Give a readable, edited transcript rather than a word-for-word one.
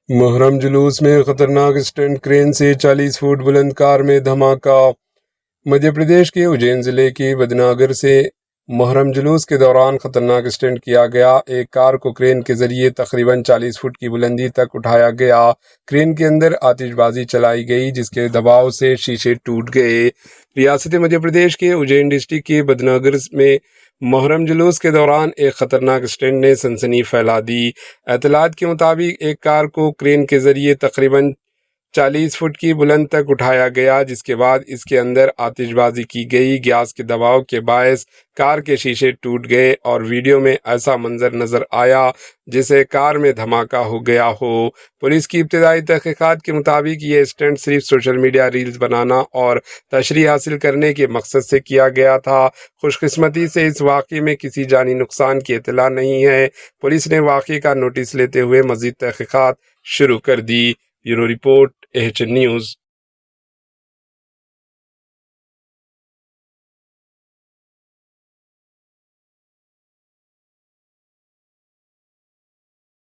मुहर्रम जुलूस में खतरनाक स्टंट, क्रेन से 40 फुट बुलंद कार में धमाका। मध्य प्रदेश के उज्जैन जिले के बदनागर से मुहर्रम जुलूस के दौरान खतरनाक स्टंट किया गया। एक कार को क्रेन के जरिए तकरीबन 40 फुट की बुलंदी तक उठाया गया। क्रेन के अंदर आतिशबाजी चलाई गई, जिसके दबाव से शीशे टूट गए। रियासत मध्य प्रदेश के उज्जैन डिस्ट्रिक्ट के बदनागर में मुहर्रम जुलूस के दौरान एक खतरनाक स्टंट ने सनसनी फैला दी। एतलात के मुताबिक एक कार को क्रेन के जरिए तकरीबन 40 फुट की बुलंद तक उठाया गया, जिसके बाद इसके अंदर आतिशबाजी की गई। गैस के दबाव के बायस कार के शीशे टूट गए और वीडियो में ऐसा मंजर नजर आया जिसे कार में धमाका हो गया हो। पुलिस की इब्तदाई तहकीकात के मुताबिक ये स्टंट सिर्फ सोशल मीडिया रील्स बनाना और तशरी हासिल करने के मकसद से किया गया था। खुशकिस्मती से इस वाक़े में किसी जानी नुकसान की इत्तला नहीं है। पुलिस ने वाक़े का नोटिस लेते हुए मज़ीद तहकीकात शुरू कर दी। Bureau report AHN news.